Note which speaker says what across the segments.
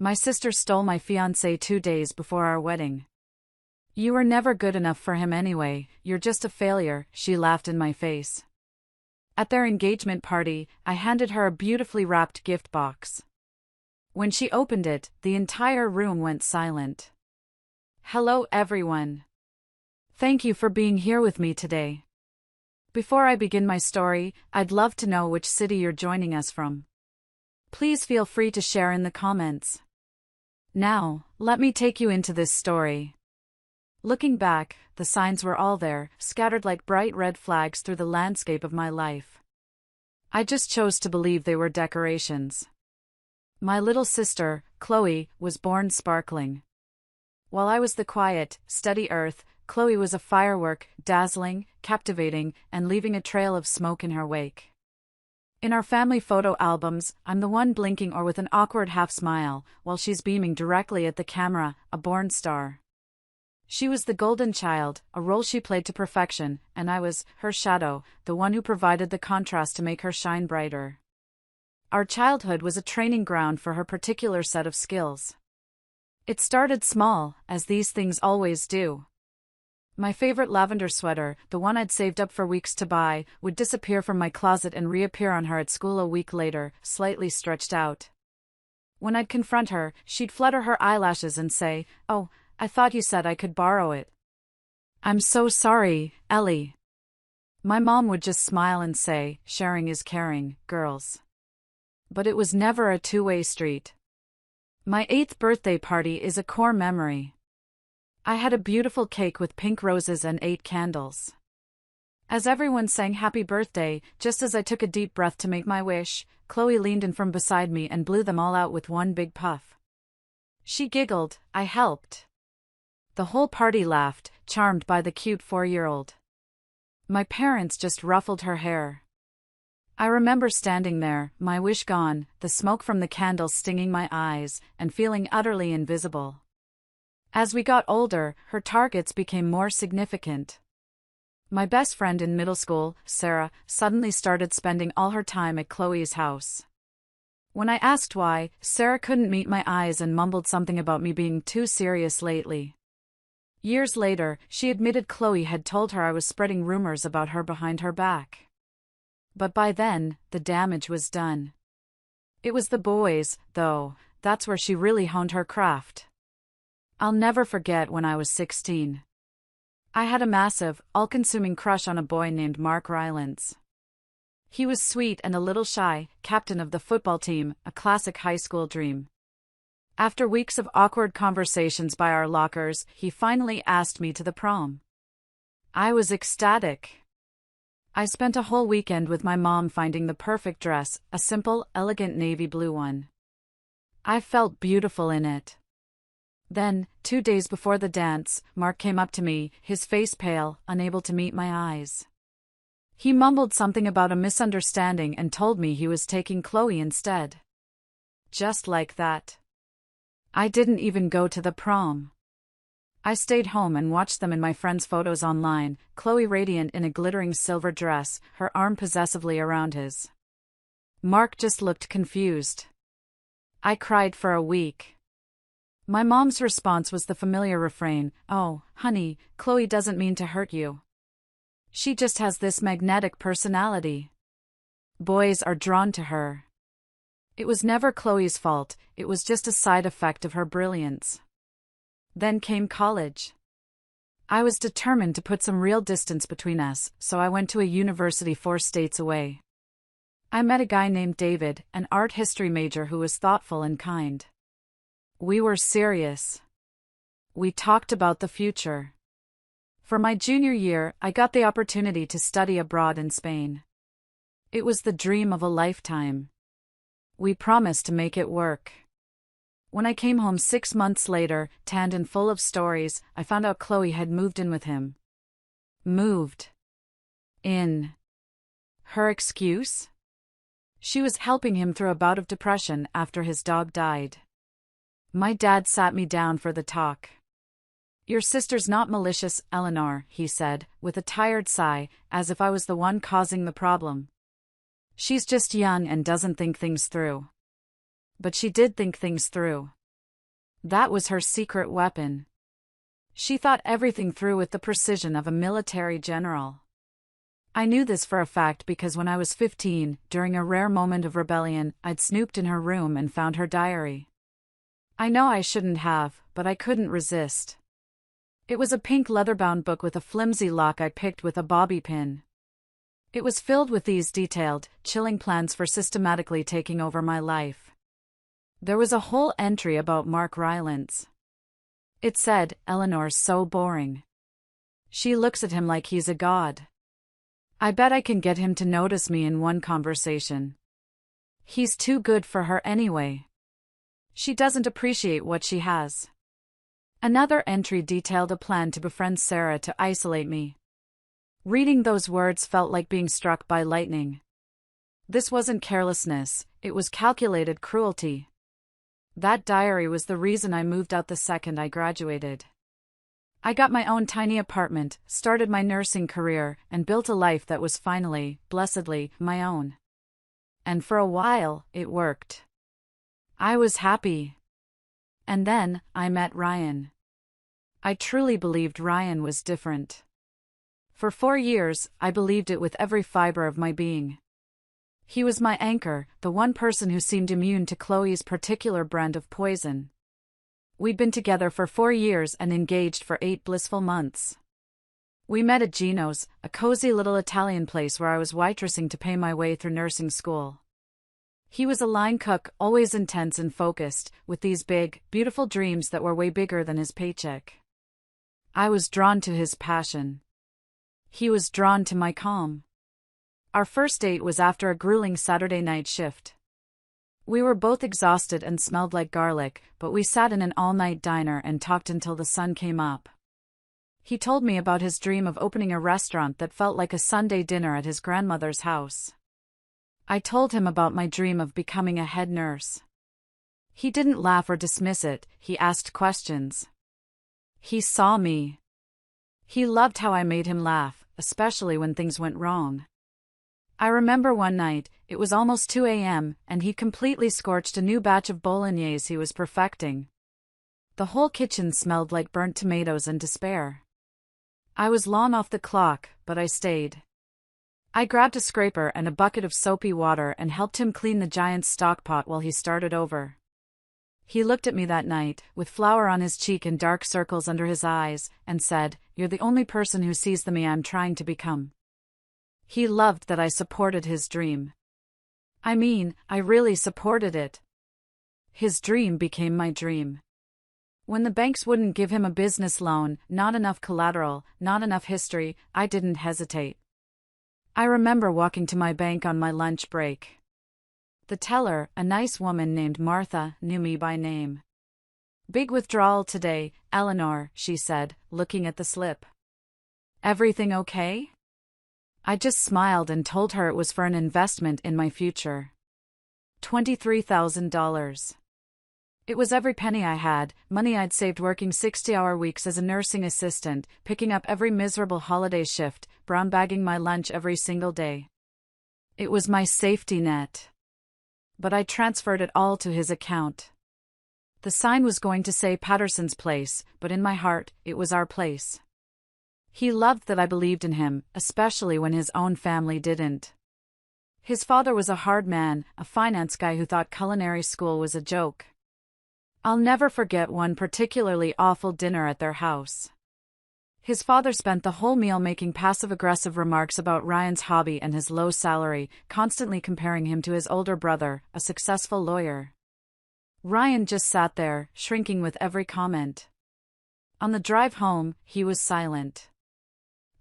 Speaker 1: My sister stole my fiancé 2 days before our wedding. You were never good enough for him anyway, you're just a failure, she laughed in my face. At their engagement party, I handed her a beautifully wrapped gift box. When she opened it, the entire room went silent. Hello everyone. Thank you for being here with me today. Before I begin my story, I'd love to know which city you're joining us from. Please feel free to share in the comments. Now, let me take you into this story. Looking back, the signs were all there, scattered like bright red flags through the landscape of my life. I just chose to believe they were decorations. My little sister, Chloe, was born sparkling. While I was the quiet, steady earth, Chloe was a firework, dazzling, captivating, and leaving a trail of smoke in her wake. In our family photo albums, I'm the one blinking or with an awkward half-smile, while she's beaming directly at the camera, a born star. She was the golden child, a role she played to perfection, and I was, her shadow, the one who provided the contrast to make her shine brighter. Our childhood was a training ground for her particular set of skills. It started small, as these things always do. My favorite lavender sweater, the one I'd saved up for weeks to buy, would disappear from my closet and reappear on her at school a week later, slightly stretched out. When I'd confront her, she'd flutter her eyelashes and say, "Oh, I thought you said I could borrow it." "I'm so sorry, Ellie." My mom would just smile and say, "Sharing is caring, girls." But it was never a two-way street. My 8th birthday party is a core memory. I had a beautiful cake with pink roses and 8 candles. As everyone sang happy birthday, just as I took a deep breath to make my wish, Chloe leaned in from beside me and blew them all out with one big puff. She giggled, I helped. The whole party laughed, charmed by the cute 4-year-old. My parents just ruffled her hair. I remember standing there, my wish gone, the smoke from the candles stinging my eyes, and feeling utterly invisible. As we got older, her targets became more significant. My best friend in middle school, Sarah, suddenly started spending all her time at Chloe's house. When I asked why, Sarah couldn't meet my eyes and mumbled something about me being too serious lately. Years later, she admitted Chloe had told her I was spreading rumors about her behind her back. But by then, the damage was done. It was the boys, though, that's where she really honed her craft. I'll never forget when I was 16. I had a massive, all-consuming crush on a boy named Mark Rylance. He was sweet and a little shy, captain of the football team, a classic high school dream. After weeks of awkward conversations by our lockers, he finally asked me to the prom. I was ecstatic. I spent a whole weekend with my mom finding the perfect dress, a simple, elegant navy blue one. I felt beautiful in it. Then, 2 days before the dance, Mark came up to me, his face pale, unable to meet my eyes. He mumbled something about a misunderstanding and told me he was taking Chloe instead. Just like that. I didn't even go to the prom. I stayed home and watched them in my friends' photos online, Chloe radiant in a glittering silver dress, her arm possessively around his. Mark just looked confused. I cried for a week. My mom's response was the familiar refrain, "Oh, honey, Chloe doesn't mean to hurt you. She just has this magnetic personality. Boys are drawn to her." It was never Chloe's fault, it was just a side effect of her brilliance. Then came college. I was determined to put some real distance between us, so I went to a university 4 states away. I met a guy named David, an art history major who was thoughtful and kind. We were serious. We talked about the future. For my junior year, I got the opportunity to study abroad in Spain. It was the dream of a lifetime. We promised to make it work. When I came home 6 months later, tanned and full of stories, I found out Chloe had moved in with him. Moved in. Her excuse? She was helping him through a bout of depression after his dog died. My dad sat me down for the talk. "Your sister's not malicious, Eleanor," he said, with a tired sigh, as if I was the one causing the problem. "She's just young and doesn't think things through." But she did think things through. That was her secret weapon. She thought everything through with the precision of a military general. I knew this for a fact because when I was 15, during a rare moment of rebellion, I'd snooped in her room and found her diary. I know I shouldn't have, but I couldn't resist. It was a pink leather-bound book with a flimsy lock I picked with a bobby pin. It was filled with these detailed, chilling plans for systematically taking over my life. There was a whole entry about Mark Rylance. It said, "Eleanor's so boring. She looks at him like he's a god. I bet I can get him to notice me in one conversation. He's too good for her anyway. She doesn't appreciate what she has." Another entry detailed a plan to befriend Sarah to isolate me. Reading those words felt like being struck by lightning. This wasn't carelessness, it was calculated cruelty. That diary was the reason I moved out the second I graduated. I got my own tiny apartment, started my nursing career, and built a life that was finally, blessedly, my own. And for a while, it worked. I was happy. And then, I met Ryan. I truly believed Ryan was different. For 4 years, I believed it with every fiber of my being. He was my anchor, the one person who seemed immune to Chloe's particular brand of poison. We'd been together for 4 years and engaged for 8 blissful months. We met at Gino's, a cozy little Italian place where I was waitressing to pay my way through nursing school. He was a line cook, always intense and focused, with these big, beautiful dreams that were way bigger than his paycheck. I was drawn to his passion. He was drawn to my calm. Our first date was after a grueling Saturday night shift. We were both exhausted and smelled like garlic, but we sat in an all-night diner and talked until the sun came up. He told me about his dream of opening a restaurant that felt like a Sunday dinner at his grandmother's house. I told him about my dream of becoming a head nurse. He didn't laugh or dismiss it, he asked questions. He saw me. He loved how I made him laugh, especially when things went wrong. I remember one night, it was almost 2 a.m., and he completely scorched a new batch of bolognese he was perfecting. The whole kitchen smelled like burnt tomatoes and despair. I was long off the clock, but I stayed. I grabbed a scraper and a bucket of soapy water and helped him clean the giant stockpot while he started over. He looked at me that night, with flour on his cheek and dark circles under his eyes, and said, "You're the only person who sees the me I'm trying to become." He loved that I supported his dream. I mean, I really supported it. His dream became my dream. When the banks wouldn't give him a business loan, not enough collateral, not enough history, I didn't hesitate. I remember walking to my bank on my lunch break. The teller, a nice woman named Martha, knew me by name. "Big withdrawal today, Eleanor," she said, looking at the slip. "Everything okay?" I just smiled and told her it was for an investment in my future. $23,000. It was every penny I had, money I'd saved working 60-hour weeks as a nursing assistant, picking up every miserable holiday shift, brown bagging my lunch every single day. It was my safety net. But I transferred it all to his account. The sign was going to say Patterson's Place, but in my heart, it was our place. He loved that I believed in him, especially when his own family didn't. His father was a hard man, a finance guy who thought culinary school was a joke. I'll never forget one particularly awful dinner at their house. His father spent the whole meal making passive-aggressive remarks about Ryan's hobby and his low salary, constantly comparing him to his older brother, a successful lawyer. Ryan just sat there, shrinking with every comment. On the drive home, he was silent.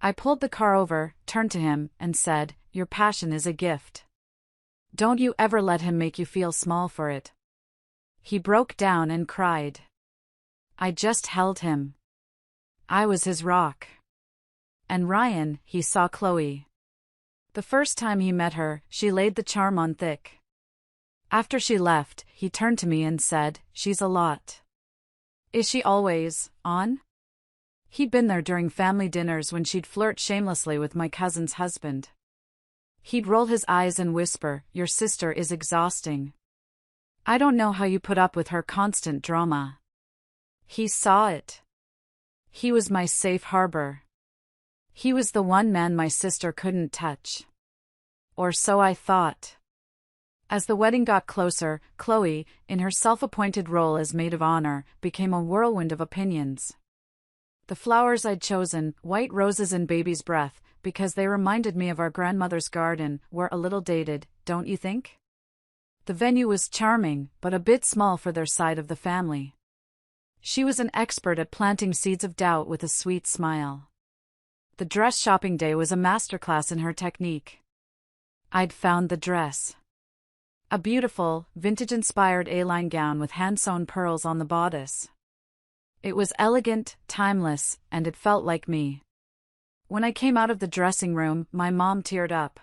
Speaker 1: I pulled the car over, turned to him, and said, "Your passion is a gift. Don't you ever let him make you feel small for it." He broke down and cried. I just held him. I was his rock. And Ryan, he saw Chloe. The first time he met her, she laid the charm on thick. After she left, he turned to me and said, "She's a lot." "Is she always on?" He'd been there during family dinners when she'd flirt shamelessly with my cousin's husband. He'd roll his eyes and whisper, "Your sister is exhausting. I don't know how you put up with her constant drama." He saw it. He was my safe harbor. He was the one man my sister couldn't touch. Or so I thought. As the wedding got closer, Chloe, in her self-appointed role as maid of honor, became a whirlwind of opinions. The flowers I'd chosen, white roses and baby's breath, because they reminded me of our grandmother's garden, were a little dated, don't you think? The venue was charming, but a bit small for their side of the family. She was an expert at planting seeds of doubt with a sweet smile. The dress shopping day was a masterclass in her technique. I'd found the dress. A beautiful, vintage-inspired A-line gown with hand-sewn pearls on the bodice. It was elegant, timeless, and it felt like me. When I came out of the dressing room, my mom teared up.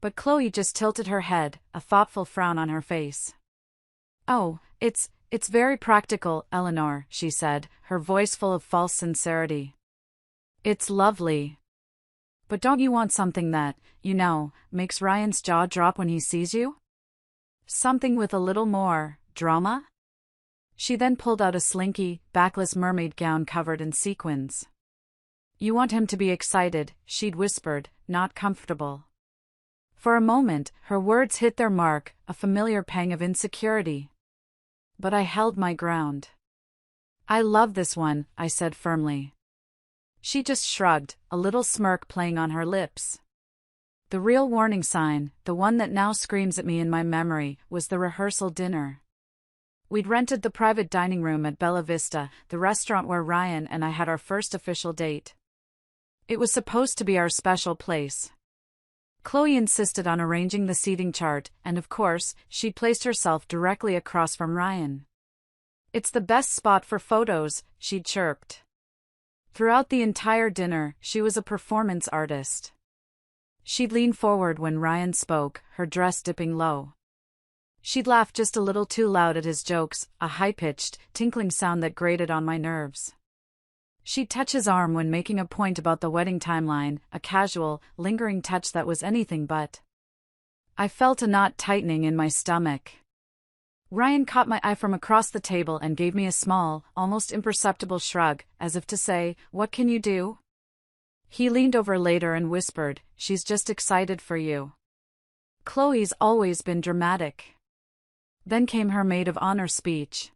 Speaker 1: But Chloe just tilted her head, a thoughtful frown on her face. "Oh, it's very practical, Eleanor," she said, her voice full of false sincerity. "It's lovely. But don't you want something that, makes Ryan's jaw drop when he sees you? Something with a little more drama?" She then pulled out a slinky, backless mermaid gown covered in sequins. "You want him to be excited," she'd whispered, "not comfortable." For a moment, her words hit their mark, a familiar pang of insecurity. But I held my ground. "I love this one," I said firmly. She just shrugged, a little smirk playing on her lips. The real warning sign, the one that now screams at me in my memory, was the rehearsal dinner. We'd rented the private dining room at Bella Vista, the restaurant where Ryan and I had our first official date. It was supposed to be our special place. Chloe insisted on arranging the seating chart, and of course, she'd placed herself directly across from Ryan. "It's the best spot for photos," she'd chirped. Throughout the entire dinner, she was a performance artist. She'd lean forward when Ryan spoke, her dress dipping low. She'd laugh just a little too loud at his jokes, a high-pitched, tinkling sound that grated on my nerves. She'd touch his arm when making a point about the wedding timeline, a casual, lingering touch that was anything but. I felt a knot tightening in my stomach. Ryan caught my eye from across the table and gave me a small, almost imperceptible shrug, as if to say, "What can you do?" He leaned over later and whispered, "She's just excited for you. Chloe's always been dramatic." Then came her maid of honor speech.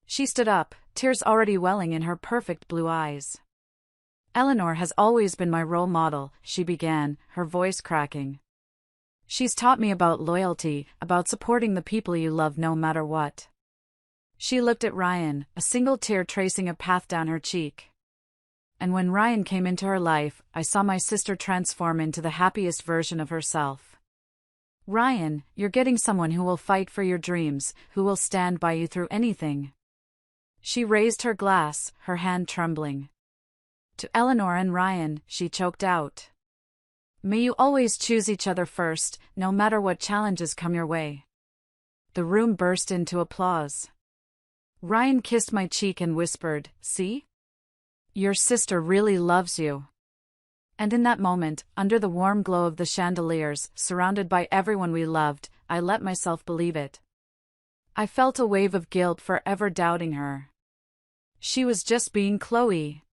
Speaker 1: She stood up, tears already welling in her perfect blue eyes. "Eleanor has always been my role model," she began, her voice cracking. "She's taught me about loyalty, about supporting the people you love no matter what." She looked at Ryan, a single tear tracing a path down her cheek. And when Ryan came into her life, I saw my sister transform into the happiest version of herself. "Ryan, you're getting someone who will fight for your dreams, who will stand by you through anything." She raised her glass, her hand trembling. "To Eleanor and Ryan," she choked out. "May you always choose each other first, no matter what challenges come your way." The room burst into applause. Ryan kissed my cheek and whispered, "See? Your sister really loves you." And in that moment, under the warm glow of the chandeliers, surrounded by everyone we loved, I let myself believe it. I felt a wave of guilt for ever doubting her. She was just being Chloe.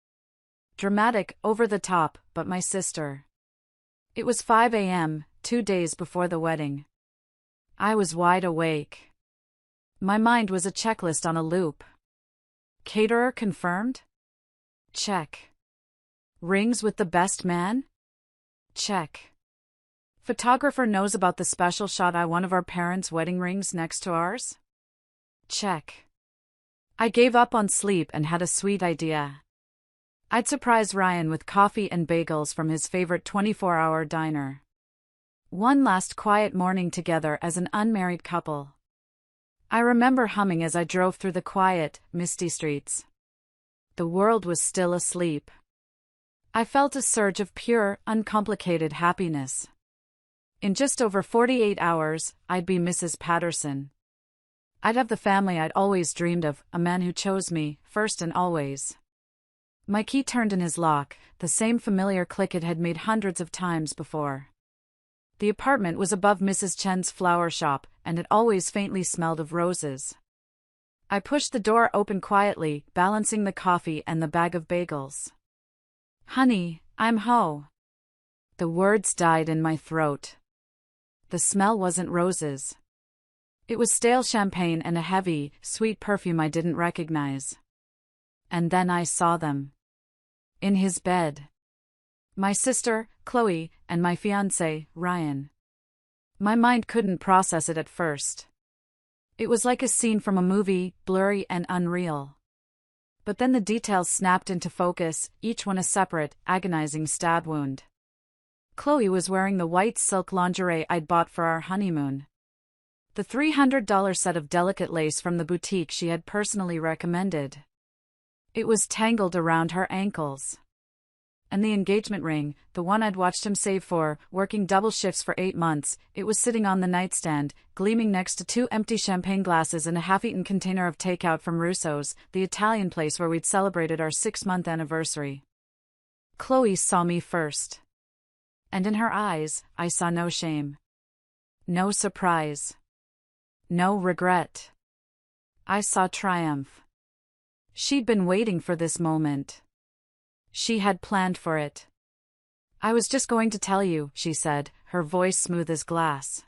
Speaker 1: Dramatic, over the top, but my sister. It was 5 a.m., 2 days before the wedding. I was wide awake. My mind was a checklist on a loop. Caterer confirmed? Check. Rings with the best man? Check. Photographer knows about the special shot at one of our parents' wedding rings next to ours? Check. I gave up on sleep and had a sweet idea. I'd surprise Ryan with coffee and bagels from his favorite 24-hour diner. One last quiet morning together as an unmarried couple. I remember humming as I drove through the quiet, misty streets. The world was still asleep. I felt a surge of pure, uncomplicated happiness. In just over 48 hours, I'd be Mrs. Patterson. I'd have the family I'd always dreamed of, a man who chose me, first and always. My key turned in his lock, the same familiar click it had made hundreds of times before. The apartment was above Mrs. Chen's flower shop, and it always faintly smelled of roses. I pushed the door open quietly, balancing the coffee and the bag of bagels. Honey, I'm home. The words died in my throat. The smell wasn't roses. It was stale champagne and a heavy, sweet perfume I didn't recognize. And then I saw them. In his bed. My sister, Chloe, and my fiancé, Ryan. My mind couldn't process it at first. It was like a scene from a movie, blurry and unreal. But then the details snapped into focus, each one a separate, agonizing stab wound. Chloe was wearing the white silk lingerie I'd bought for our honeymoon. The $300 set of delicate lace from the boutique she had personally recommended. It was tangled around her ankles. And the engagement ring, the one I'd watched him save for, working double shifts for 8 months, it was sitting on the nightstand, gleaming next to 2 empty champagne glasses and a half-eaten container of takeout from Russo's, the Italian place where we'd celebrated our 6-month anniversary. Chloe saw me first. And in her eyes, I saw no shame. No surprise. No regret. I saw triumph. She'd been waiting for this moment. She had planned for it. I was just going to tell you, she said, her voice smooth as glass.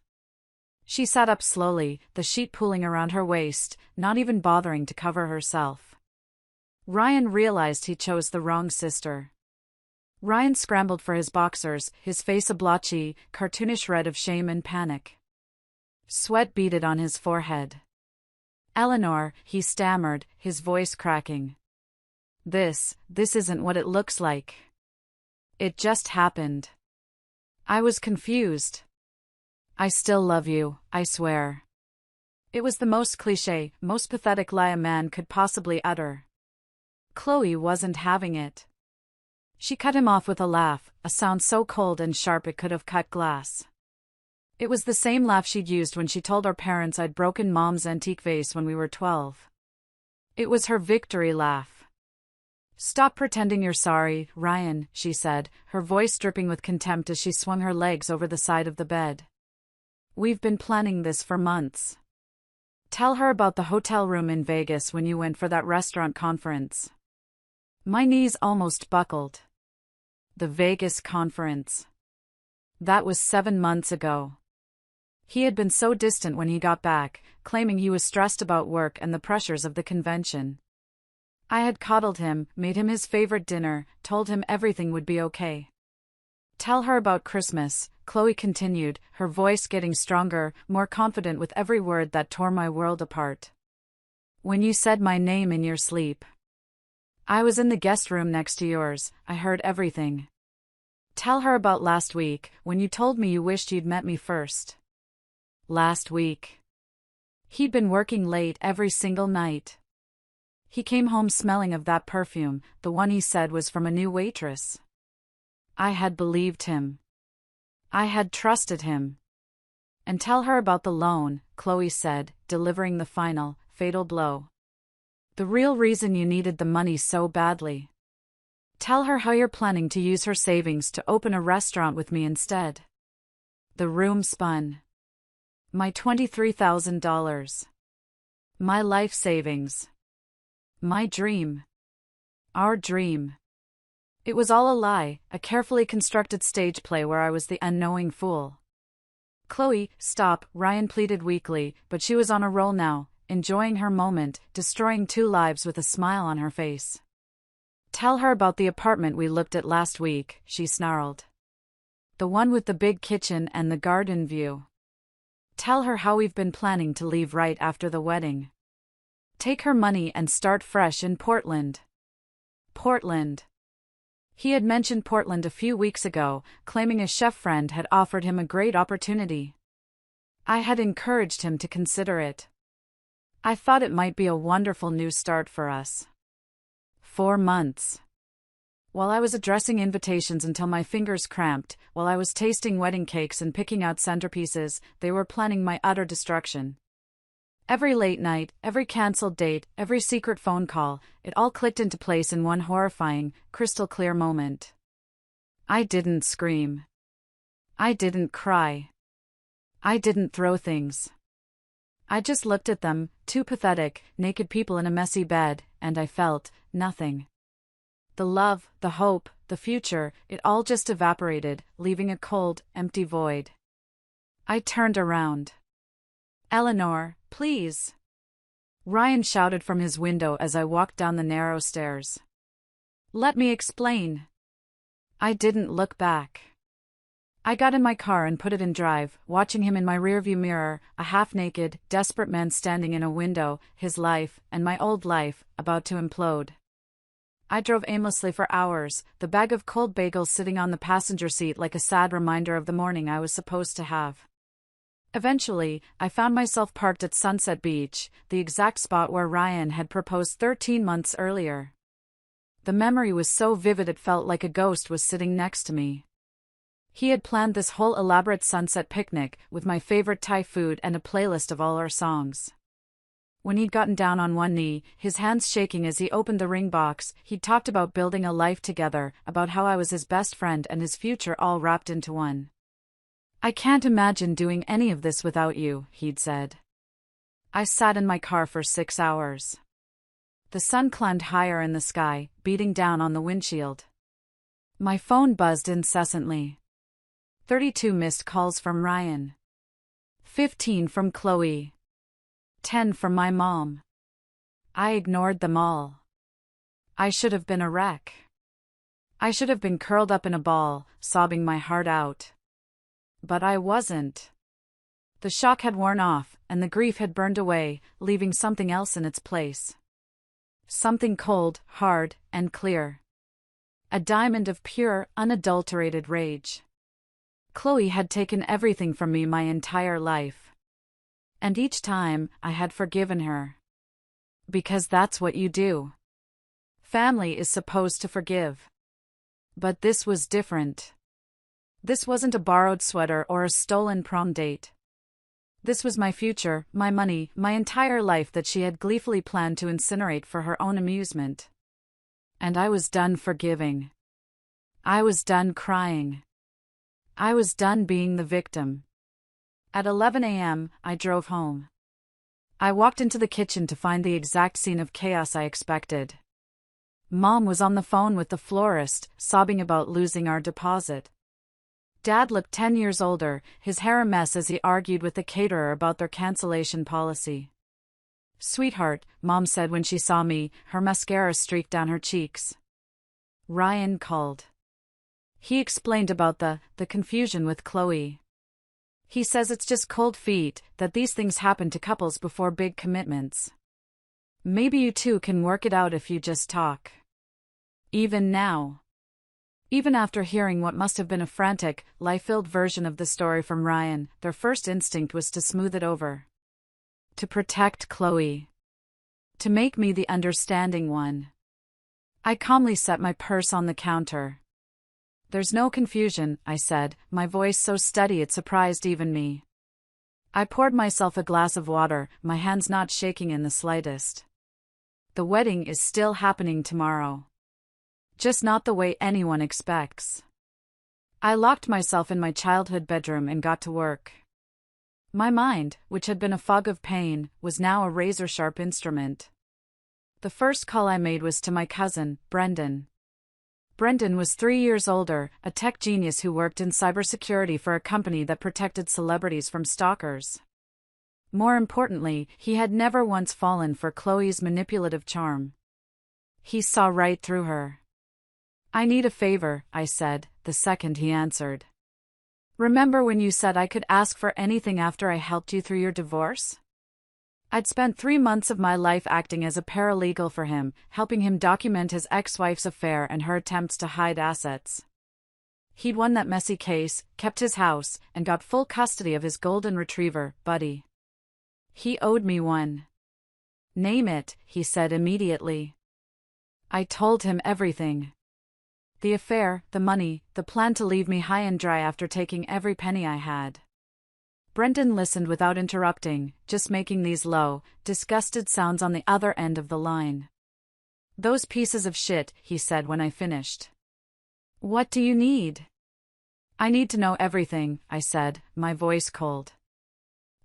Speaker 1: She sat up slowly, the sheet pooling around her waist, not even bothering to cover herself. Ryan realized he chose the wrong sister. Ryan scrambled for his boxers, his face a blotchy, cartoonish red of shame and panic. Sweat beaded on his forehead. Eleanor, he stammered, his voice cracking. This isn't what it looks like. It just happened. I was confused. I still love you, I swear. It was the most cliché, most pathetic lie a man could possibly utter. Chloe wasn't having it. She cut him off with a laugh, a sound so cold and sharp it could have cut glass. It was the same laugh she'd used when she told our parents I'd broken Mom's antique vase when we were 12. It was her victory laugh. Stop pretending you're sorry, Ryan, she said, her voice dripping with contempt as she swung her legs over the side of the bed. We've been planning this for months. Tell her about the hotel room in Vegas when you went for that restaurant conference. My knees almost buckled. The Vegas conference. That was 7 months ago. He had been so distant when he got back, claiming he was stressed about work and the pressures of the convention. I had coddled him, made him his favorite dinner, told him everything would be okay. Tell her about Christmas, Chloe continued, her voice getting stronger, more confident with every word that tore my world apart. When you said my name in your sleep. I was in the guest room next to yours, I heard everything. Tell her about last week, when you told me you wished you'd met me first. Last week. He'd been working late every single night. He came home smelling of that perfume, the one he said was from a new waitress. I had believed him. I had trusted him. And tell her about the loan, Chloe said, delivering the final, fatal blow. The real reason you needed the money so badly. Tell her how you're planning to use her savings to open a restaurant with me instead. The room spun. My $23,000. My life savings. My dream. Our dream. It was all a lie, a carefully constructed stage play where I was the unknowing fool. Chloe, stop, Ryan pleaded weakly, but she was on a roll now, enjoying her moment, destroying 2 lives with a smile on her face. Tell her about the apartment we looked at last week, she snarled. The one with the big kitchen and the garden view. Tell her how we've been planning to leave right after the wedding. Take her money and start fresh in Portland. Portland. He had mentioned Portland a few weeks ago, claiming a chef friend had offered him a great opportunity. I had encouraged him to consider it. I thought it might be a wonderful new start for us. 4 months. While I was addressing invitations until my fingers cramped, while I was tasting wedding cakes and picking out centerpieces, they were planning my utter destruction. Every late night, every cancelled date, every secret phone call, it all clicked into place in one horrifying, crystal-clear moment. I didn't scream. I didn't cry. I didn't throw things. I just looked at them, two pathetic, naked people in a messy bed, and I felt nothing. The love, the hope, the future, it all just evaporated, leaving a cold, empty void. I turned around. "Eleanor, please," Ryan shouted from his window as I walked down the narrow stairs. "Let me explain." I didn't look back. I got in my car and put it in drive, watching him in my rearview mirror, a half-naked, desperate man standing in a window, his life, and my old life, about to implode. I drove aimlessly for hours, the bag of cold bagels sitting on the passenger seat like a sad reminder of the morning I was supposed to have. Eventually, I found myself parked at Sunset Beach, the exact spot where Ryan had proposed 13 months earlier. The memory was so vivid it felt like a ghost was sitting next to me. He had planned this whole elaborate sunset picnic, with my favorite Thai food and a playlist of all our songs. When he'd gotten down on one knee, his hands shaking as he opened the ring box, he'd talked about building a life together, about how I was his best friend and his future all wrapped into one. "I can't imagine doing any of this without you," he'd said. I sat in my car for 6 hours. The sun climbed higher in the sky, beating down on the windshield. My phone buzzed incessantly. 32 missed calls from Ryan. 15 from Chloe. 10 from my mom. I ignored them all. I should have been a wreck. I should have been curled up in a ball, sobbing my heart out. But I wasn't. The shock had worn off, and the grief had burned away, leaving something else in its place. Something cold, hard, and clear. A diamond of pure, unadulterated rage. Chloe had taken everything from me my entire life. And each time, I had forgiven her. Because that's what you do. Family is supposed to forgive. But this was different. This wasn't a borrowed sweater or a stolen prom date. This was my future, my money, my entire life that she had gleefully planned to incinerate for her own amusement. And I was done forgiving. I was done crying. I was done being the victim. At 11 a.m., I drove home. I walked into the kitchen to find the exact scene of chaos I expected. Mom was on the phone with the florist, sobbing about losing our deposit. Dad looked 10 years older, his hair a mess as he argued with the caterer about their cancellation policy. "Sweetheart," Mom said when she saw me, her mascara streaked down her cheeks. Ryan called. He explained about the confusion with Chloe. He says it's just cold feet, that these things happen to couples before big commitments. Maybe you two can work it out if you just talk. Even now. Even after hearing what must have been a frantic, lie-filled version of the story from Ryan, their first instinct was to smooth it over. To protect Chloe. To make me the understanding one. I calmly set my purse on the counter. "There's no confusion," I said, my voice so steady it surprised even me. I poured myself a glass of water, my hands not shaking in the slightest. "The wedding is still happening tomorrow. Just not the way anyone expects." I locked myself in my childhood bedroom and got to work. My mind, which had been a fog of pain, was now a razor-sharp instrument. The first call I made was to my cousin, Brendan. Brendan was 3 years older, a tech genius who worked in cybersecurity for a company that protected celebrities from stalkers. More importantly, he had never once fallen for Chloe's manipulative charm. He saw right through her. "I need a favor," I said, the second he answered. "Remember when you said I could ask for anything after I helped you through your divorce?" I'd spent 3 months of my life acting as a paralegal for him, helping him document his ex-wife's affair and her attempts to hide assets. He'd won that messy case, kept his house, and got full custody of his golden retriever, Buddy. He owed me one. "Name it," he said immediately. I told him everything. The affair, the money, the plan to leave me high and dry after taking every penny I had. Brendan listened without interrupting, just making these low, disgusted sounds on the other end of the line. "Those pieces of shit," he said when I finished. "What do you need?" "I need to know everything," I said, my voice cold.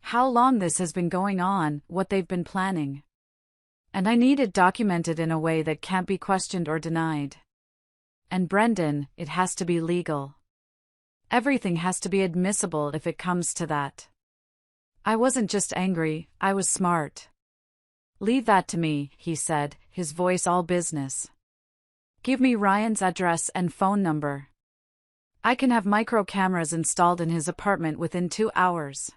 Speaker 1: how long this has been going on, what they've been planning. And I need it documented in a way that can't be questioned or denied. And Brendan, it has to be legal. Everything has to be admissible if it comes to that. I wasn't just angry, I was smart. Leave that to me, he said, his voice all business. Give me Ryan's address and phone number. I can have micro cameras installed in his apartment within 2 hours.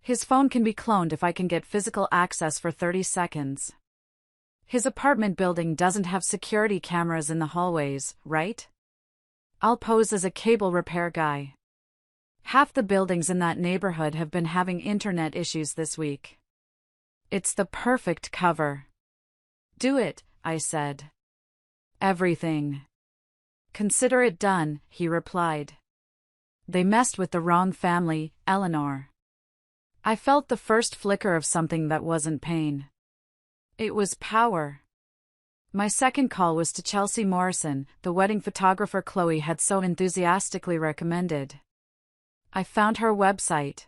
Speaker 1: His phone can be cloned if I can get physical access for 30 seconds. His apartment building doesn't have security cameras in the hallways, right? I'll pose as a cable repair guy. Half the buildings in that neighborhood have been having internet issues this week. It's the perfect cover. Do it, I said. Everything. Consider it done, he replied. They messed with the wrong family, Eleanor. I felt the first flicker of something that wasn't pain. It was power. My second call was to Chelsea Morrison, the wedding photographer Chloe had so enthusiastically recommended. I found her website.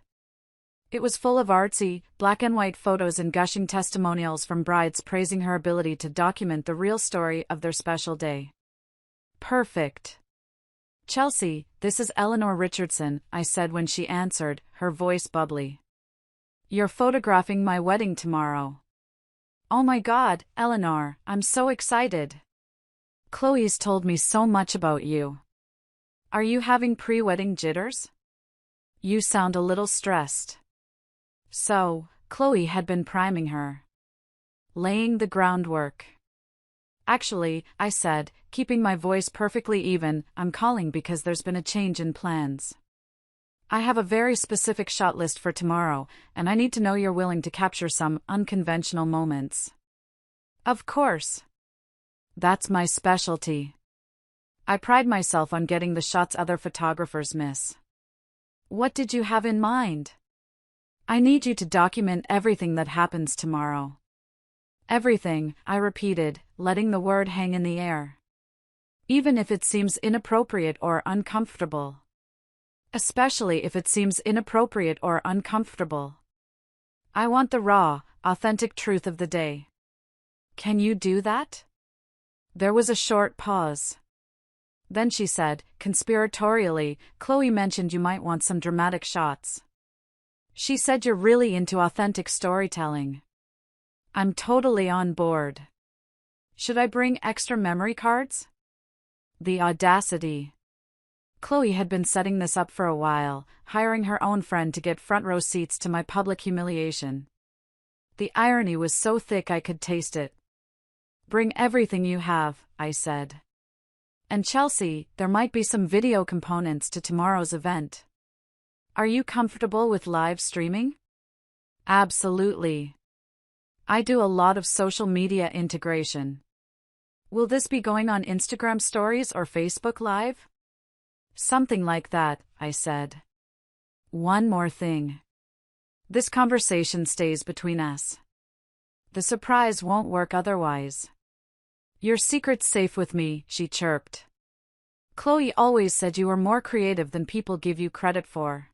Speaker 1: It was full of artsy, black and white photos and gushing testimonials from brides praising her ability to document the real story of their special day. Perfect. Chelsea, this is Eleanor Richardson, I said when she answered, her voice bubbly. You're photographing my wedding tomorrow. Oh my God, Eleanor, I'm so excited. Chloe's told me so much about you. Are you having pre-wedding jitters? You sound a little stressed. So, Chloe had been priming her. Laying the groundwork. Actually, I said, keeping my voice perfectly even, I'm calling because there's been a change in plans. I have a very specific shot list for tomorrow, and I need to know you're willing to capture some unconventional moments. Of course. That's my specialty. I pride myself on getting the shots other photographers miss. What did you have in mind? I need you to document everything that happens tomorrow. Everything, I repeated, letting the word hang in the air. Even if it seems inappropriate or uncomfortable. Especially if it seems inappropriate or uncomfortable. I want the raw, authentic truth of the day. Can you do that? There was a short pause. Then she said, conspiratorially, Chloe mentioned you might want some dramatic shots. She said you're really into authentic storytelling. I'm totally on board. Should I bring extra memory cards? The audacity. Chloe had been setting this up for a while, hiring her own friend to get front row seats to my public humiliation. The irony was so thick I could taste it. Bring everything you have, I said. And Chelsea, there might be some video components to tomorrow's event. Are you comfortable with live streaming? Absolutely. I do a lot of social media integration. Will this be going on Instagram stories or Facebook Live? Something like that, I said. One more thing. This conversation stays between us. The surprise won't work otherwise. Your secret's safe with me, she chirped. Chloe always said you were more creative than people give you credit for.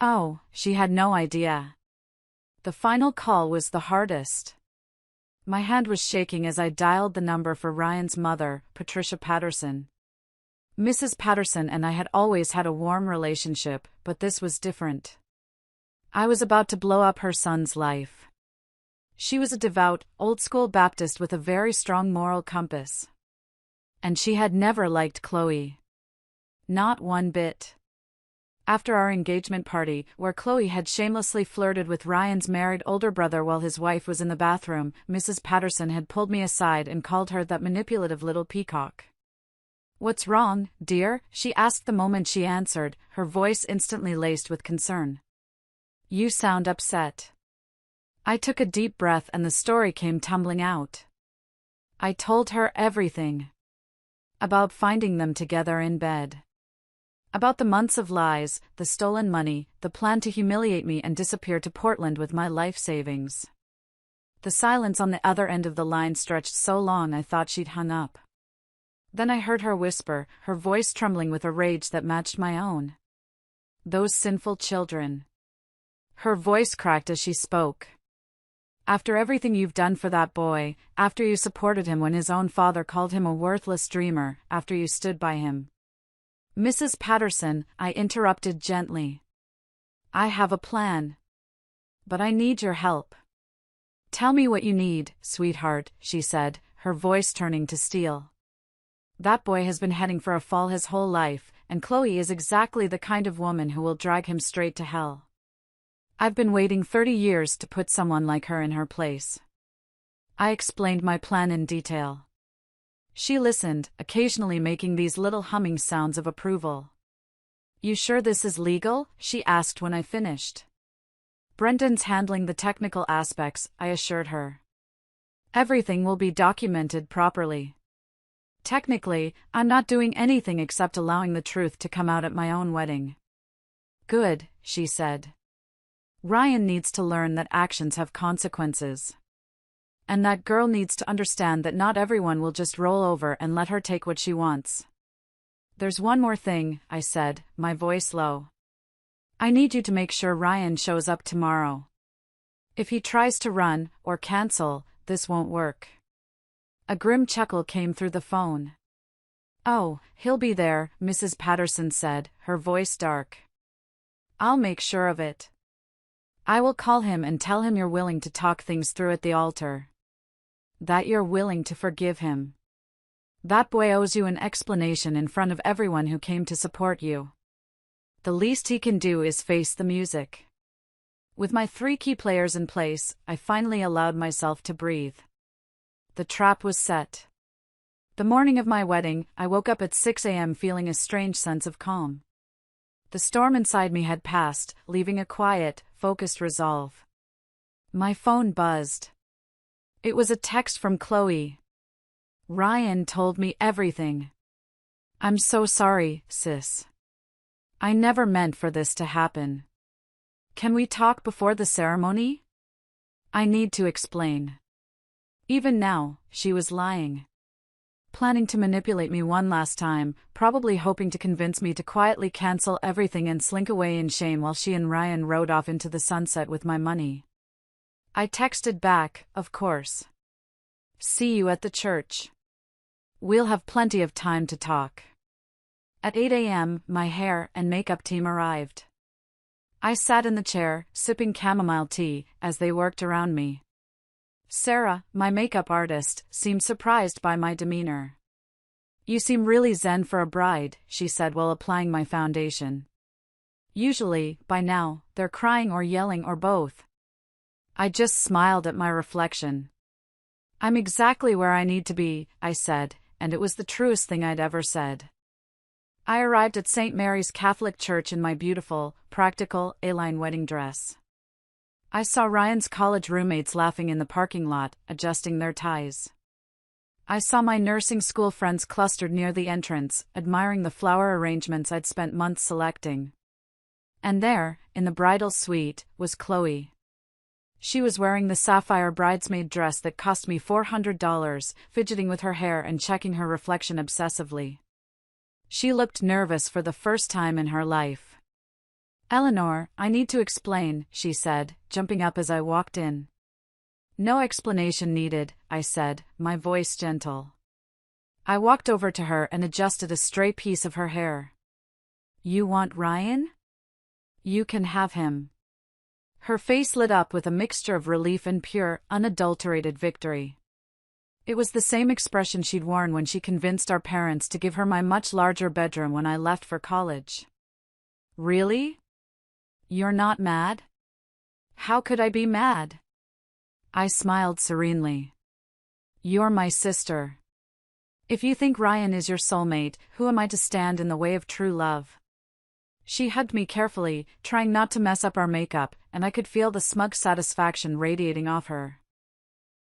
Speaker 1: Oh, she had no idea. The final call was the hardest. My hand was shaking as I dialed the number for Ryan's mother, Patricia Patterson. Mrs. Patterson and I had always had a warm relationship, but this was different. I was about to blow up her son's life. She was a devout, old-school Baptist with a very strong moral compass. And she had never liked Chloe. Not one bit. After our engagement party, where Chloe had shamelessly flirted with Ryan's married older brother while his wife was in the bathroom, Mrs. Patterson had pulled me aside and called her that manipulative little peacock. What's wrong, dear? She asked the moment she answered, her voice instantly laced with concern. You sound upset. I took a deep breath and the story came tumbling out. I told her everything. About finding them together in bed. About the months of lies, the stolen money, the plan to humiliate me and disappear to Portland with my life savings. The silence on the other end of the line stretched so long I thought she'd hung up. Then I heard her whisper, her voice trembling with a rage that matched my own. Those sinful children. Her voice cracked as she spoke. After everything you've done for that boy, after you supported him when his own father called him a worthless dreamer, after you stood by him. Mrs. Patterson, I interrupted gently. I have a plan. But I need your help. Tell me what you need, sweetheart, she said, her voice turning to steel. That boy has been heading for a fall his whole life, and Chloe is exactly the kind of woman who will drag him straight to hell. I've been waiting 30 years to put someone like her in her place. I explained my plan in detail. She listened, occasionally making these little humming sounds of approval. You sure this is legal? She asked when I finished. Brendan's handling the technical aspects, I assured her. Everything will be documented properly. Technically, I'm not doing anything except allowing the truth to come out at my own wedding. Good, she said. Ryan needs to learn that actions have consequences. And that girl needs to understand that not everyone will just roll over and let her take what she wants. There's one more thing, I said, my voice low. I need you to make sure Ryan shows up tomorrow. If he tries to run, or cancel, this won't work. A grim chuckle came through the phone. Oh, he'll be there, Mrs. Patterson said, her voice dark. I'll make sure of it. I will call him and tell him you're willing to talk things through at the altar. That you're willing to forgive him. That boy owes you an explanation in front of everyone who came to support you. The least he can do is face the music. With my 3 key players in place, I finally allowed myself to breathe. The trap was set. The morning of my wedding, I woke up at 6 a.m. feeling a strange sense of calm. The storm inside me had passed, leaving a quiet, focused resolve. My phone buzzed. It was a text from Chloe. Ryan told me everything. I'm so sorry, sis. I never meant for this to happen. Can we talk before the ceremony? I need to explain. Even now, she was lying. Planning to manipulate me one last time, probably hoping to convince me to quietly cancel everything and slink away in shame while she and Ryan rode off into the sunset with my money. I texted back, of course. See you at the church. We'll have plenty of time to talk. At 8 a.m., my hair and makeup team arrived. I sat in the chair, sipping chamomile tea, as they worked around me. Sarah, my makeup artist, seemed surprised by my demeanor. You seem really zen for a bride, she said while applying my foundation. Usually, by now, they're crying or yelling or both. I just smiled at my reflection. I'm exactly where I need to be, I said, and it was the truest thing I'd ever said. I arrived at St. Mary's Catholic Church in my beautiful, practical, A-line wedding dress. I saw Ryan's college roommates laughing in the parking lot, adjusting their ties. I saw my nursing school friends clustered near the entrance, admiring the flower arrangements I'd spent months selecting. And there, in the bridal suite, was Chloe. She was wearing the sapphire bridesmaid dress that cost me $400, fidgeting with her hair and checking her reflection obsessively. She looked nervous for the first time in her life. Eleanor, I need to explain, she said, jumping up as I walked in. No explanation needed, I said, my voice gentle. I walked over to her and adjusted a stray piece of her hair. You want Ryan? You can have him. Her face lit up with a mixture of relief and pure, unadulterated victory. It was the same expression she'd worn when she convinced our parents to give her my much larger bedroom when I left for college. Really? You're not mad? How could I be mad? I smiled serenely. You're my sister. If you think Ryan is your soulmate, who am I to stand in the way of true love? She hugged me carefully, trying not to mess up our makeup, and I could feel the smug satisfaction radiating off her.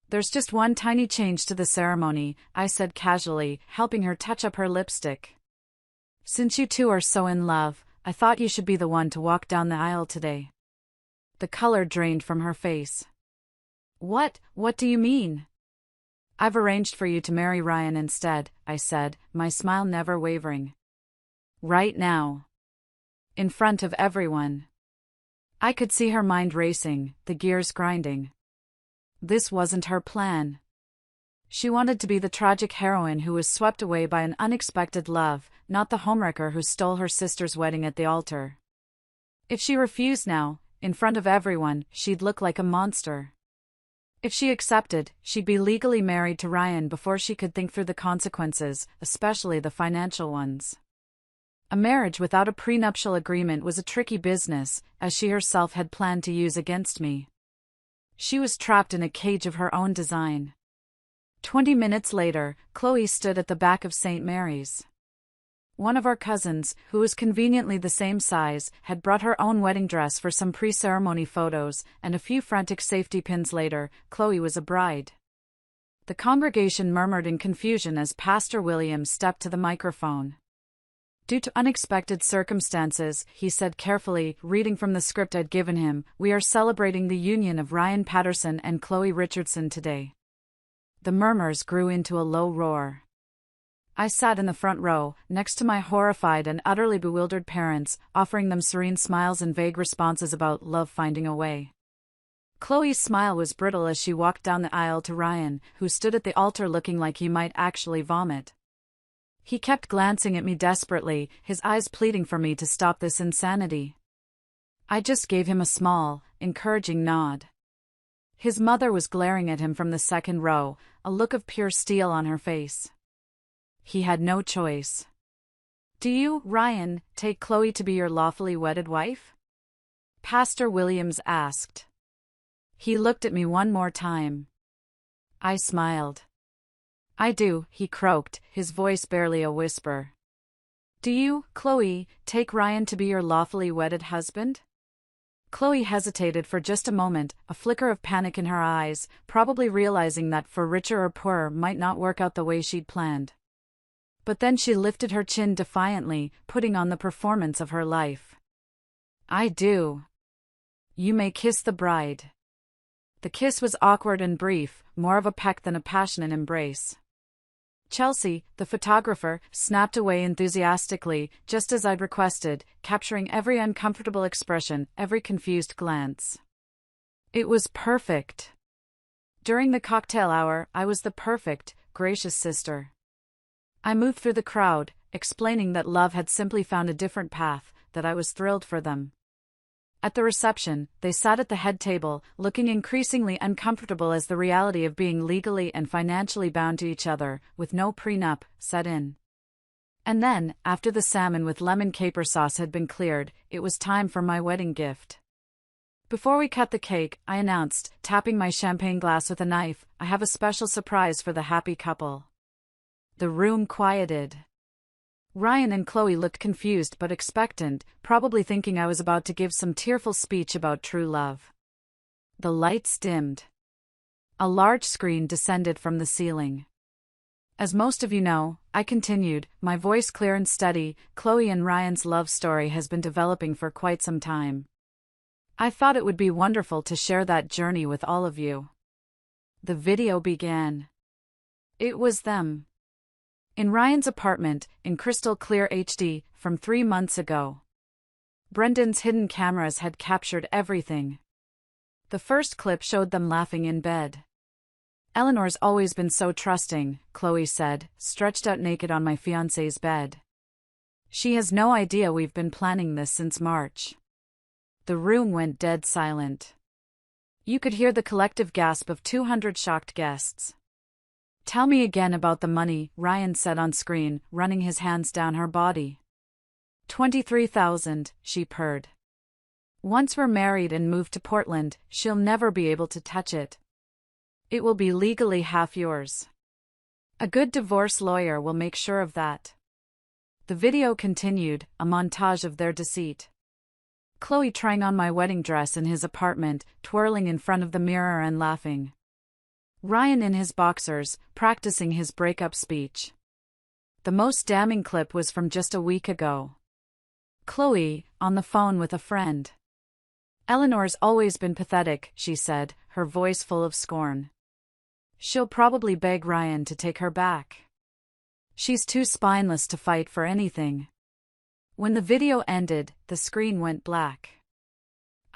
Speaker 1: There's just one tiny change to the ceremony, I said casually, helping her touch up her lipstick. Since you two are so in love, I thought you should be the one to walk down the aisle today. The color drained from her face. What do you mean? I've arranged for you to marry Ryan instead, I said, my smile never wavering. Right now. In front of everyone. I could see her mind racing, the gears grinding. This wasn't her plan. She wanted to be the tragic heroine who was swept away by an unexpected love, not the homewrecker who stole her sister's wedding at the altar. If she refused now, in front of everyone, she'd look like a monster. If she accepted, she'd be legally married to Ryan before she could think through the consequences, especially the financial ones. A marriage without a prenuptial agreement was a tricky business, as she herself had planned to use against me. She was trapped in a cage of her own design. 20 minutes later, Chloe stood at the back of St. Mary's. One of our cousins, who was conveniently the same size, had brought her own wedding dress for some pre-ceremony photos, and a few frantic safety pins later, Chloe was a bride. The congregation murmured in confusion as Pastor William stepped to the microphone. Due to unexpected circumstances, he said carefully, reading from the script I'd given him, we are celebrating the union of Ryan Patterson and Chloe Richardson today. The murmurs grew into a low roar. I sat in the front row, next to my horrified and utterly bewildered parents, offering them serene smiles and vague responses about love finding a way. Chloe's smile was brittle as she walked down the aisle to Ryan, who stood at the altar looking like he might actually vomit. He kept glancing at me desperately, his eyes pleading for me to stop this insanity. I just gave him a small, encouraging nod. His mother was glaring at him from the second row, a look of pure steel on her face. He had no choice. Do you, Ryan, take Chloe to be your lawfully wedded wife? Pastor Williams asked. He looked at me one more time. I smiled. I do, he croaked, his voice barely a whisper. Do you, Chloe, take Ryan to be your lawfully wedded husband? Chloe hesitated for just a moment, a flicker of panic in her eyes, probably realizing that for richer or poorer might not work out the way she'd planned. But then she lifted her chin defiantly, putting on the performance of her life. I do. You may kiss the bride. The kiss was awkward and brief, more of a peck than a passionate embrace. Chelsea, the photographer, snapped away enthusiastically, just as I'd requested, capturing every uncomfortable expression, every confused glance. It was perfect. During the cocktail hour, I was the perfect, gracious sister. I moved through the crowd, explaining that love had simply found a different path, that I was thrilled for them. At the reception, they sat at the head table, looking increasingly uncomfortable as the reality of being legally and financially bound to each other, with no prenup, set in. And then, after the salmon with lemon caper sauce had been cleared, it was time for my wedding gift. Before we cut the cake, I announced, tapping my champagne glass with a knife, I have a special surprise for the happy couple. The room quieted. Ryan and Chloe looked confused but expectant, probably thinking I was about to give some tearful speech about true love. The lights dimmed. A large screen descended from the ceiling. As most of you know, I continued, my voice clear and steady, Chloe and Ryan's love story has been developing for quite some time. I thought it would be wonderful to share that journey with all of you. The video began. It was them. In Ryan's apartment, in crystal clear HD, from 3 months ago. Brendan's hidden cameras had captured everything. The first clip showed them laughing in bed. Eleanor's always been so trusting, Chloe said, stretched out naked on my fiancé's bed. She has no idea we've been planning this since March. The room went dead silent. You could hear the collective gasp of 200 shocked guests. Tell me again about the money, Ryan said on screen, running his hands down her body. 23,000, she purred. Once we're married and moved to Portland, she'll never be able to touch it. It will be legally half yours. A good divorce lawyer will make sure of that. The video continued, a montage of their deceit. Chloe trying on my wedding dress in his apartment, twirling in front of the mirror and laughing. Ryan in his boxers, practicing his breakup speech. The most damning clip was from just a week ago. Chloe, on the phone with a friend. Eleanor's always been pathetic, she said, her voice full of scorn. She'll probably beg Ryan to take her back. She's too spineless to fight for anything. When the video ended, the screen went black.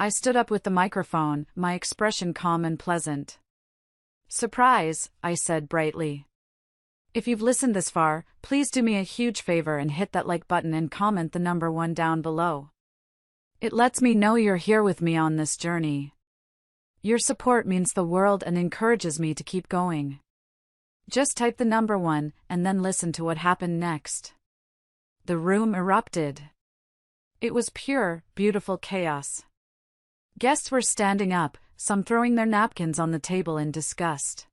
Speaker 1: I stood up with the microphone, my expression calm and pleasant. "Surprise," I said brightly. "If you've listened this far, please do me a huge favor and hit that like button and comment the number 1 down below. It lets me know you're here with me on this journey. Your support means the world and encourages me to keep going. Just type the number 1 and then listen to what happened next." The room erupted. It was pure, beautiful chaos. Guests were standing up, some throwing their napkins on the table in disgust.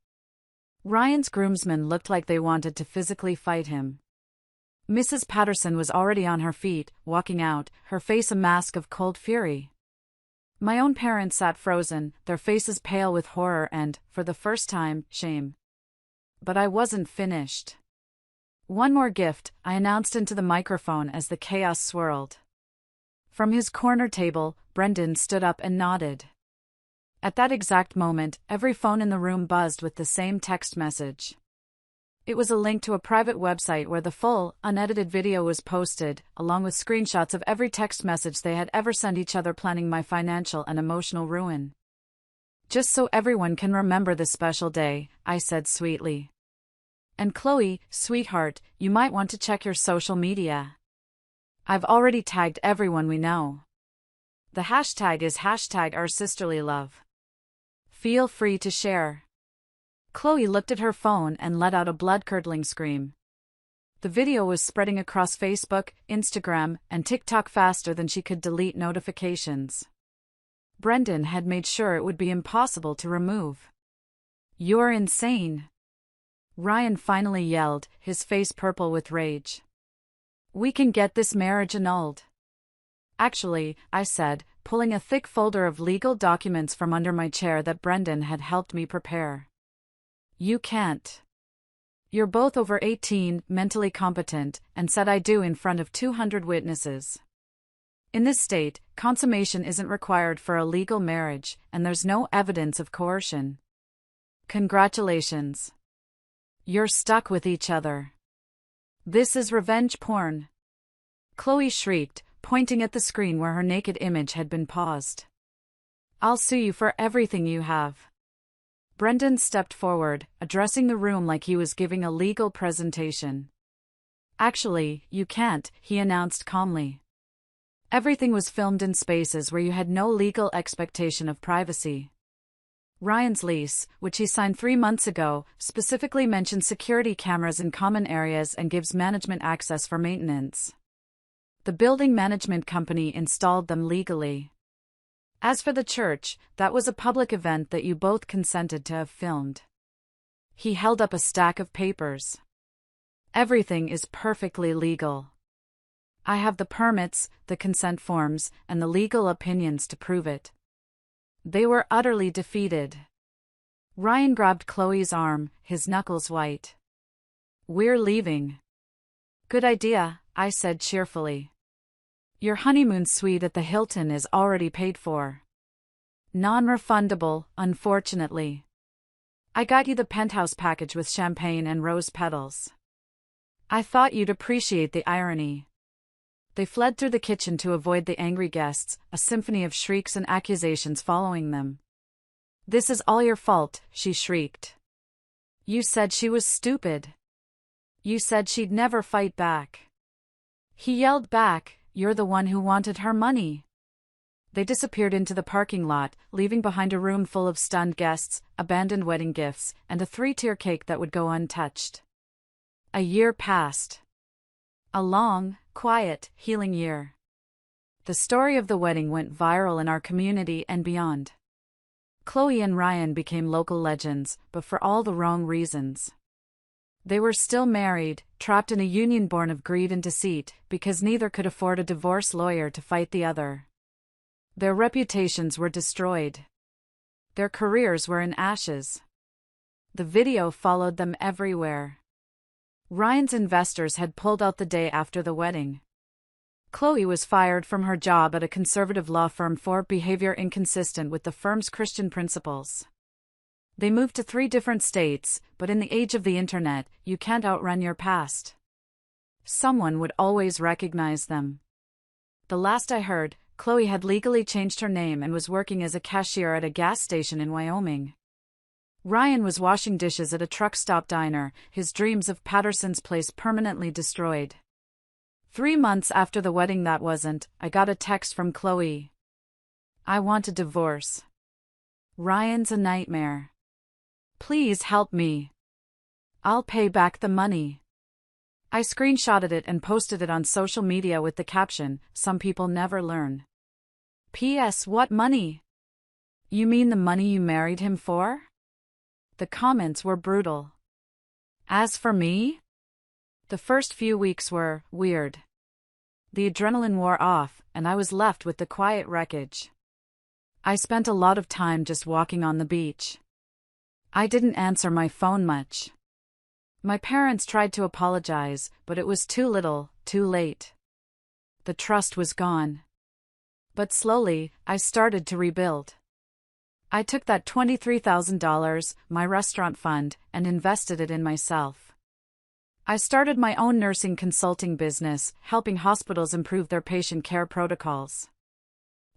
Speaker 1: Ryan's groomsmen looked like they wanted to physically fight him. Mrs. Patterson was already on her feet, walking out, her face a mask of cold fury. My own parents sat frozen, their faces pale with horror and, for the first time, shame. But I wasn't finished. "One more gift," I announced into the microphone as the chaos swirled. From his corner table, Brendan stood up and nodded. At that exact moment, every phone in the room buzzed with the same text message. It was a link to a private website where the full, unedited video was posted, along with screenshots of every text message they had ever sent each other planning my financial and emotional ruin. "Just so everyone can remember this special day," I said sweetly. "And Chloe, sweetheart, you might want to check your social media. I've already tagged everyone we know. The hashtag is #OurSisterlyLove. Feel free to share." Chloe looked at her phone and let out a blood-curdling scream. The video was spreading across Facebook, Instagram, and TikTok faster than she could delete notifications. Brendan had made sure it would be impossible to remove. "You're insane," Ryan finally yelled, his face purple with rage. "We can get this marriage annulled." "Actually," I said, pulling a thick folder of legal documents from under my chair that Brendan had helped me prepare. "You can't. You're both over 18, mentally competent, and said I do in front of 200 witnesses. In this state, consummation isn't required for a legal marriage, and there's no evidence of coercion. Congratulations. You're stuck with each other. This is revenge porn." Chloe shrieked, pointing at the screen where her naked image had been paused. "I'll sue you for everything you have." Brendan stepped forward, addressing the room like he was giving a legal presentation. "Actually, you can't," he announced calmly. "Everything was filmed in spaces where you had no legal expectation of privacy. Ryan's lease, which he signed 3 months ago, specifically mentions security cameras in common areas and gives management access for maintenance. The building management company installed them legally. As for the church, that was a public event that you both consented to have filmed." He held up a stack of papers. "Everything is perfectly legal. I have the permits, the consent forms, and the legal opinions to prove it." They were utterly defeated. Ryan grabbed Chloe's arm, his knuckles white. "We're leaving." "Good idea," I said cheerfully. "Your honeymoon suite at the Hilton is already paid for. Non-refundable, unfortunately. I got you the penthouse package with champagne and rose petals. I thought you'd appreciate the irony." They fled through the kitchen to avoid the angry guests, a symphony of shrieks and accusations following them. "This is all your fault," she shrieked. "You said she was stupid. You said she'd never fight back." He yelled back, "You're the one who wanted her money." They disappeared into the parking lot, leaving behind a room full of stunned guests, abandoned wedding gifts, and a 3-tier cake that would go untouched. A year passed. A long, quiet, healing year. The story of the wedding went viral in our community and beyond. Chloe and Ryan became local legends, but for all the wrong reasons. They were still married, trapped in a union born of greed and deceit, because neither could afford a divorce lawyer to fight the other. Their reputations were destroyed. Their careers were in ashes. The video followed them everywhere. Ryan's investors had pulled out the day after the wedding. Chloe was fired from her job at a conservative law firm for behavior inconsistent with the firm's Christian principles. They moved to 3 different states, but in the age of the internet, you can't outrun your past. Someone would always recognize them. The last I heard, Chloe had legally changed her name and was working as a cashier at a gas station in Wyoming. Ryan was washing dishes at a truck stop diner, his dreams of Patterson's place permanently destroyed. 3 months after the wedding I got a text from Chloe. "I want a divorce. Ryan's a nightmare. Please help me. I'll pay back the money." I screenshotted it and posted it on social media with the caption, "Some people never learn." P.S. What money? You mean the money you married him for? The comments were brutal. As for me? The first few weeks were weird. The adrenaline wore off, and I was left with the quiet wreckage. I spent a lot of time just walking on the beach. I didn't answer my phone much. My parents tried to apologize, but it was too little, too late. The trust was gone. But slowly, I started to rebuild. I took that $23,000, my restaurant fund, and invested it in myself. I started my own nursing consulting business, helping hospitals improve their patient care protocols.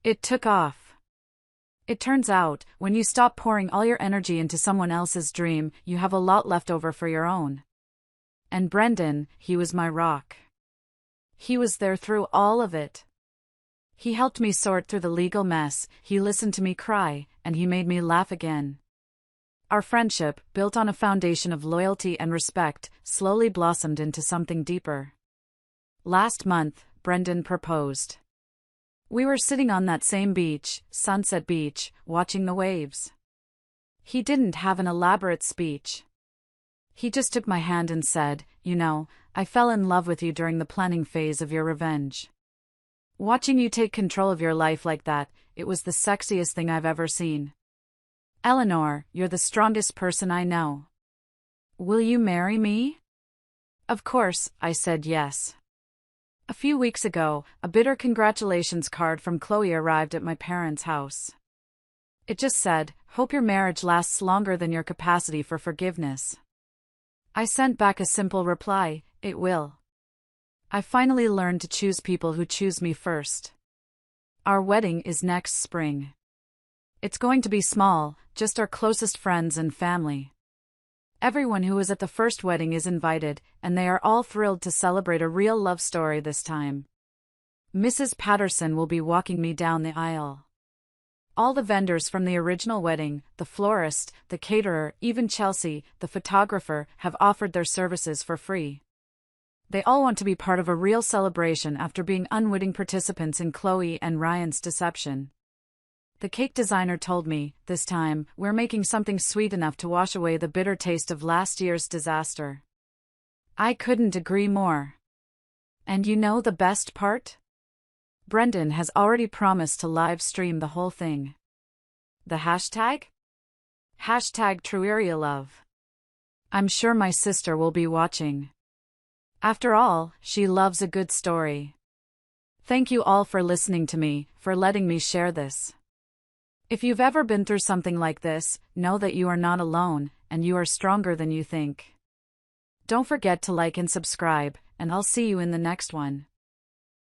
Speaker 1: It took off. It turns out, when you stop pouring all your energy into someone else's dream, you have a lot left over for your own. And Brendan, he was my rock. He was there through all of it. He helped me sort through the legal mess, he listened to me cry, and he made me laugh again. Our friendship, built on a foundation of loyalty and respect, slowly blossomed into something deeper. Last month, Brendan proposed. We were sitting on that same beach, Sunset Beach, watching the waves. He didn't have an elaborate speech. He just took my hand and said, "You know, I fell in love with you during the planning phase of your revenge. Watching you take control of your life like that, it was the sexiest thing I've ever seen. Eleanor, you're the strongest person I know. Will you marry me?" Of course, I said yes. A few weeks ago, a bitter congratulations card from Chloe arrived at my parents' house. It just said, "Hope your marriage lasts longer than your capacity for forgiveness." I sent back a simple reply, "It will." I finally learned to choose people who choose me first. Our wedding is next spring. It's going to be small, just our closest friends and family. Everyone who was at the first wedding is invited, and they are all thrilled to celebrate a real love story this time. Mrs. Patterson will be walking me down the aisle. All the vendors from the original wedding, the florist, the caterer, even Chelsea, the photographer, have offered their services for free. They all want to be part of a real celebration after being unwitting participants in Chloe and Ryan's deception. The cake designer told me, this time, we're making something sweet enough to wash away the bitter taste of last year's disaster. I couldn't agree more. And you know the best part? Brendan has already promised to live stream the whole thing. The hashtag? #TrueAreaLove. I'm sure my sister will be watching. After all, she loves a good story. Thank you all for listening to me, for letting me share this. If you've ever been through something like this, know that you are not alone, and you are stronger than you think. Don't forget to like and subscribe, and I'll see you in the next one.